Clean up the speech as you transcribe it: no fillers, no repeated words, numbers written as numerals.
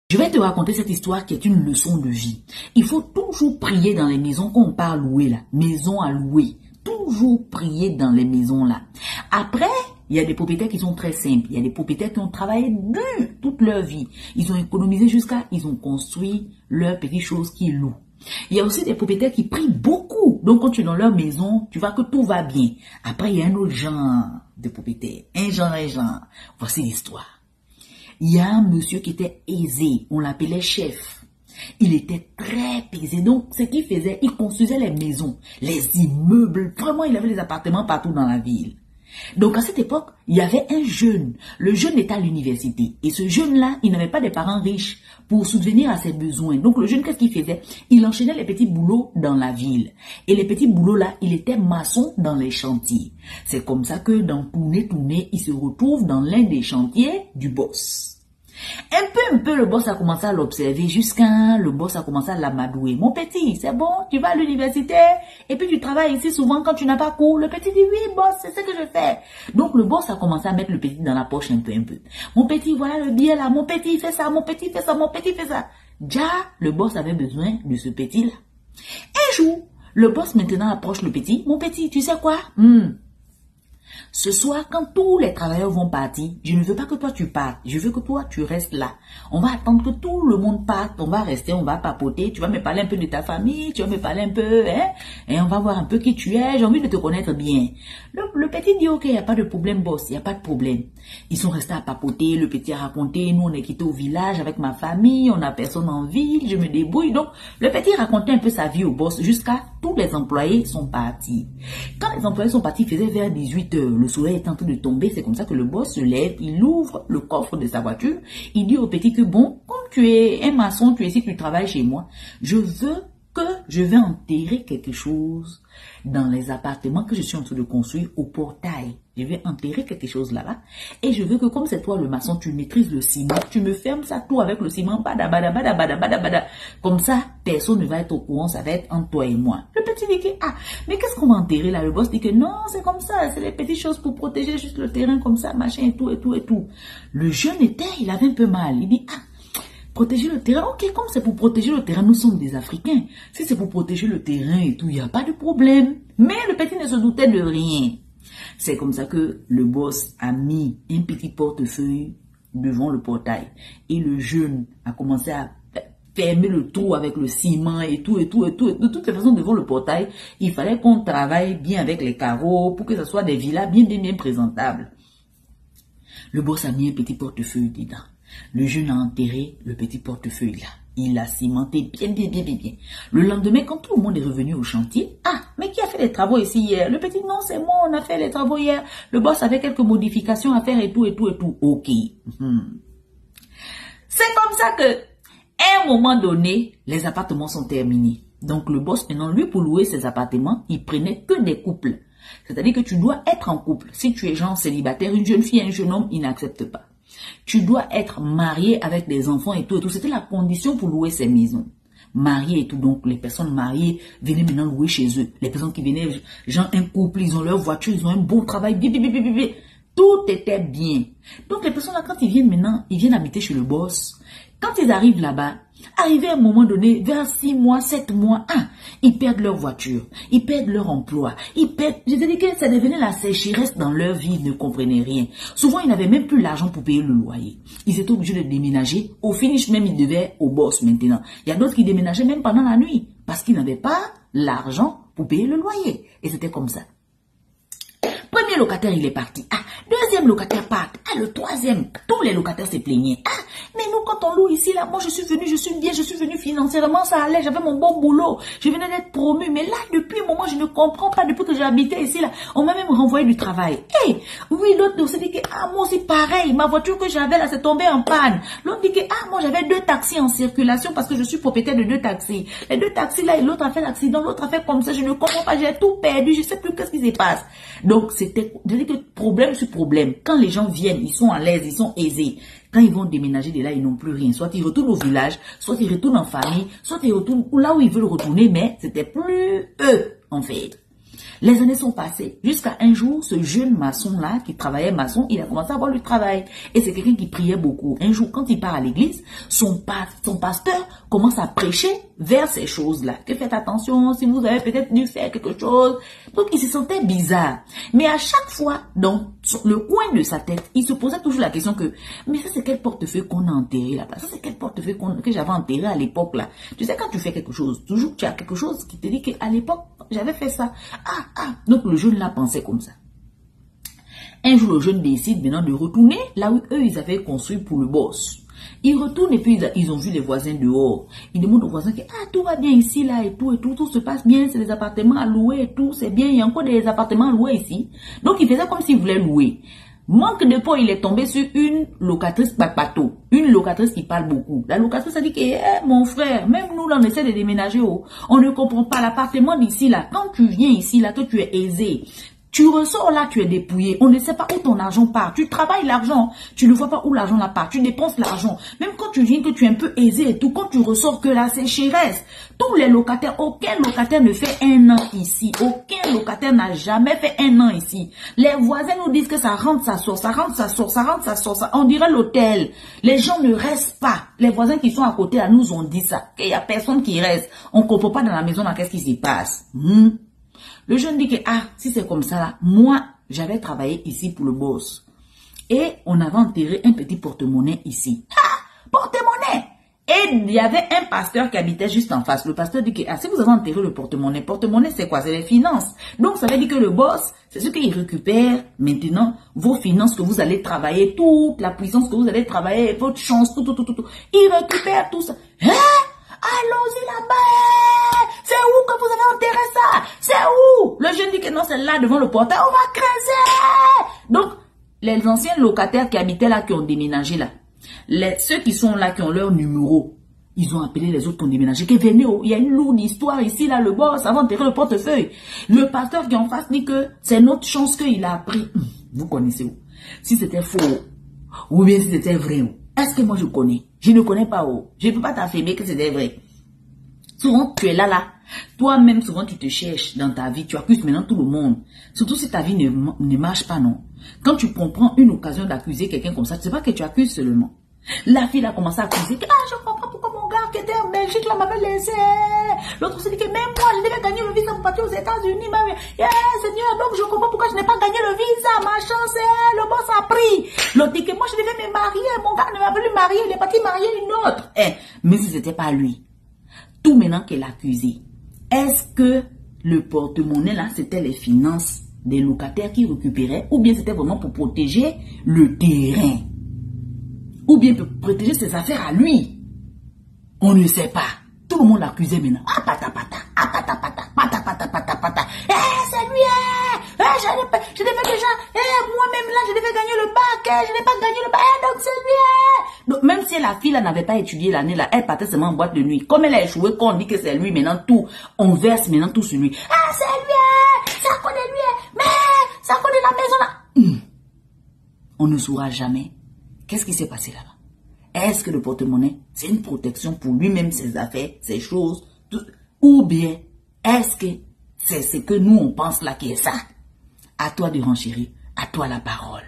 Je vais te raconter cette histoire qui est une leçon de vie. Il faut toujours prier dans les maisons qu'on part louer là. Maison à louer. Toujours prier dans les maisons là. Après, il y a des propriétaires qui sont très simples. Il y a des propriétaires qui ont travaillé dur toute leur vie. Ils ont économisé ils ont construit leurs petites choses qu'ils louent. Il y a aussi des propriétaires qui prient beaucoup. Donc quand tu es dans leur maison, tu vois que tout va bien. Après, il y a un autre genre de propriétaires. Un genre. Voici l'histoire. Il y a un monsieur qui était aisé, on l'appelait chef. Il était très aisé, donc ce qu'il faisait, il construisait les maisons, les immeubles, vraiment il avait des appartements partout dans la ville. Donc à cette époque, il y avait un jeune, le jeune était à l'université, et ce jeune-là, il n'avait pas des parents riches pour subvenir à ses besoins. Donc le jeune, qu'est-ce qu'il faisait? Il enchaînait les petits boulots dans la ville. Et les petits boulots-là, il était maçon dans les chantiers. C'est comme ça que dans tourner, il se retrouve dans l'un des chantiers du boss. Un peu, le boss a commencé à l'observer jusqu'à le boss a commencé à l'amadouer. Mon petit, c'est bon, tu vas à l'université et puis tu travailles ici souvent quand tu n'as pas cours. Le petit dit oui, boss, c'est ce que je fais. Donc le boss a commencé à mettre le petit dans la poche un peu. Mon petit, voilà le billet là, mon petit fait ça, mon petit fait ça, mon petit fait ça. Déjà, le boss avait besoin de ce petit là. Un jour, le boss maintenant approche le petit. Mon petit, tu sais quoi? Ce soir, quand tous les travailleurs vont partir, je ne veux pas que toi tu partes. Je veux que toi tu restes là. On va attendre que tout le monde parte. On va rester, on va papoter. Tu vas me parler un peu de ta famille. Tu vas me parler un peu, hein. Et on va voir un peu qui tu es. J'ai envie de te connaître bien. Le petit dit, ok, il n'y a pas de problème, boss. Il n'y a pas de problème. Ils sont restés à papoter. Le petit a raconté, nous on est quittés au village avec ma famille. On n'a personne en ville. Je me débrouille. Donc, le petit racontait un peu sa vie au boss jusqu'à tous les employés sont partis. Quand les employés sont partis, il faisait vers 18 heures. Le soleil est en train de tomber. C'est comme ça que le boss se lève. Il ouvre le coffre de sa voiture. Il dit au petit que bon, comme tu es un maçon, tu es ici, tu travailles chez moi. Je vais enterrer quelque chose dans les appartements que je suis en train de construire au portail. Je vais enterrer quelque chose là-bas. Et je veux que comme c'est toi le maçon, tu maîtrises le ciment. Tu me fermes ça tout avec le ciment. Bada. Comme ça, personne ne va être au courant. Ça va être entre toi et moi. Le petit dit que, mais qu'est-ce qu'on va enterrer là? Le boss dit que non, c'est comme ça. C'est des petites choses pour protéger juste le terrain comme ça, machin et tout. Le jeune il avait un peu mal. Il dit, protéger le terrain, ok, comme c'est pour protéger le terrain, nous sommes des Africains. Si c'est pour protéger le terrain et tout, il n'y a pas de problème. Mais le petit ne se doutait de rien. C'est comme ça que le boss a mis un petit portefeuille devant le portail. Et le jeune a commencé à fermer le trou avec le ciment et tout. De toutes les façons, devant le portail, il fallait qu'on travaille bien avec les carreaux pour que ce soit des villas bien présentables. Le boss a mis un petit portefeuille dedans. Le jeune a enterré le petit portefeuille là. Il l'a cimenté bien. Le lendemain, quand tout le monde est revenu au chantier, mais qui a fait les travaux ici hier? Le petit, non, c'est moi, on a fait les travaux hier. Le boss avait quelques modifications à faire et tout. Ok. C'est comme ça que, à un moment donné, les appartements sont terminés. Donc le boss, maintenant, lui, pour louer ses appartements, il prenait que des couples. C'est-à-dire que tu dois être en couple. Si tu es genre célibataire, une jeune fille, un jeune homme, il n'accepte pas. Tu dois être marié avec des enfants et tout. C'était la condition pour louer ces maisons. Marié et tout. Donc, les personnes mariées venaient maintenant louer chez eux. Les personnes qui venaient, genre un couple, ils ont leur voiture, ils ont un bon travail. Tout était bien. Donc, les personnes là, quand ils viennent maintenant, ils viennent habiter chez le boss. Quand ils arrivent là-bas, arrivé à un moment donné, vers 6 mois, 7 mois, ils perdent leur voiture, ils perdent leur emploi, je te dis que ça devenait la sécheresse dans leur vie, ils ne comprenaient rien. Souvent, ils n'avaient même plus l'argent pour payer le loyer. Ils étaient obligés de déménager. Au finish même, ils devaient au boss maintenant. Il y a d'autres qui déménageaient même pendant la nuit parce qu'ils n'avaient pas l'argent pour payer le loyer. Et c'était comme ça. Premier locataire, il est parti. Deuxième locataire part. Le troisième, tous les locataires se plaignaient. Mais nous, quand on loue ici, là, moi, je suis venu financièrement, ça allait, j'avais mon bon boulot. Je venais d'être promu. Mais là, depuis un moment, je ne comprends pas, depuis que j'ai habité ici, là, on m'a même renvoyé du travail. Oui, l'autre se dit que, moi aussi, pareil, ma voiture que j'avais, là, c'est tombé en panne. L'autre dit que, moi, j'avais 2 taxis en circulation parce que je suis propriétaire de 2 taxis. Les 2 taxis, là, et l'autre a fait l'accident, l'autre a fait comme ça, je ne comprends pas, j'ai tout perdu, je sais plus qu'est-ce qui se passe. Donc, c'était, je dis que problème sur problème. Quand les gens viennent, ils sont à l'aise, ils sont aisés. Quand ils vont déménager de là, ils n'ont plus rien. Soit ils retournent au village, soit ils retournent en famille, soit ils retournent là où ils veulent retourner, mais c'était plus eux, en fait. Les années sont passées. Jusqu'à un jour, ce jeune maçon-là, qui travaillait maçon, il a commencé à avoir le travail. Et c'est quelqu'un qui priait beaucoup. Un jour, quand il part à l'église, son pasteur commence à prêcher vers ces choses-là. Que faites attention, si vous avez peut-être dû faire quelque chose. Donc, il se sentait bizarre. Mais à chaque fois, dans le coin de sa tête, il se posait toujours la question que, mais ça, c'est quel portefeuille qu'on a enterré là-bas? Ça, c'est quel portefeuille que j'avais enterré à l'époque là? Tu sais, quand tu fais quelque chose, toujours tu as quelque chose qui te dit qu'à l'époque, j'avais fait ça. Donc le jeune là pensait comme ça. Un jour, le jeune décide maintenant de retourner là où eux, ils avaient construit pour le boss. Ils retournent et puis ils ont vu les voisins dehors. Ils demandent aux voisins que tout va bien ici, là, et tout se passe bien, c'est des appartements à louer et tout, c'est bien, il y a encore des appartements à louer ici. Donc il faisait comme s'il voulait louer. Manque de peau, il est tombé sur une locatrice papato, une locatrice qui parle beaucoup. La locatrice a dit que, mon frère, même nous là, on essaie de déménager, on ne comprend pas l'appartement d'ici là. Quand tu viens ici là, que tu es aisé, tu ressors là, tu es dépouillé. On ne sait pas où ton argent part. Tu travailles l'argent. Tu ne vois pas où l'argent là part. Tu dépenses l'argent. Même quand tu viens que tu es un peu aisé et tout, quand tu ressors que là, c'est chéresse. Tous les locataires, aucun locataire ne fait un an ici. Aucun locataire n'a jamais fait un an ici. Les voisins nous disent que ça rentre, ça sort, ça rentre, ça sort, ça rentre, ça sort. On dirait l'hôtel. Les gens ne restent pas. Les voisins qui sont à côté là nous ont dit ça. Qu'il n'y a personne qui reste. On ne comprend pas dans la maison là qu'est-ce qui s'y passe. Le jeune dit que, si c'est comme ça là, moi, j'avais travaillé ici pour le boss. Et on avait enterré un petit porte-monnaie ici. Porte-monnaie! Et il y avait un pasteur qui habitait juste en face. Le pasteur dit que, si vous avez enterré le porte-monnaie, porte-monnaie c'est quoi? C'est les finances. Donc ça veut dire que le boss, c'est ce qu'il récupère maintenant, vos finances que vous allez travailler, toute la puissance que vous allez travailler, votre chance, tout. Il récupère tout ça. Allons-y là-bas. C'est où que vous avez enterré ça? C'est où? Le jeune dit que non, c'est là devant le portail. On va creuser. Donc, les anciens locataires qui habitaient là, qui ont déménagé là, ceux qui sont là, qui ont leur numéro, ils ont appelé les autres qui ont déménagé. Que venez, il y a une lourde histoire ici, là, le boss, avant d'enterrer le portefeuille. Le pasteur qui est en face dit que c'est notre chance qu'il a appris. Vous connaissez où? Si c'était faux, ou bien si c'était vrai. Est-ce que moi je connais? Je ne connais pas où. Je ne peux pas t'affirmer que c'était vrai. Souvent, tu es là. Toi-même, souvent, tu te cherches dans ta vie. Tu accuses maintenant tout le monde. Surtout si ta vie ne marche pas, non. Quand tu comprends une occasion d'accuser quelqu'un comme ça, tu sais pas que tu accuses seulement. La fille a commencé à accuser. Je comprends pourquoi mon gars qui était en Belgique là m'avait laissé. L'autre se dit que même moi, je devais gagner le visa pour partir aux États-Unis. Seigneur, donc je comprends pourquoi je n'ai pas gagné le visa. Ma chance, le boss a pris. L'autre dit que moi, je devais me marier. Mon gars ne m'a voulu marier. Il est parti marier une autre. Mais si c'était pas lui. Tout maintenant qu'elle accusé. Est-ce que le porte-monnaie là, c'était les finances des locataires qui récupéraient ou bien c'était vraiment pour protéger le terrain? Ou bien pour protéger ses affaires à lui? On ne sait pas. Tout le monde l'accusait maintenant. C'est lui, je devais déjà, moi-même là, je devais gagner le bac, je n'ai pas gagné le bac, donc c'est lui. Donc même si la fille là n'avait pas étudié l'année là, elle partait seulement en boîte de nuit. Comme elle a échoué, quand on dit que c'est lui, maintenant tout, on verse maintenant tout sur lui. C'est lui, ça connaît lui, mais ça connaît la maison là. On ne saura jamais. Qu'est-ce qui s'est passé là-bas? Est-ce que le porte-monnaie, c'est une protection pour lui-même, ses affaires, ses choses, tout, ou bien est-ce que c'est ce que nous on pense là qui est ça? À toi de renchérir, à toi la parole.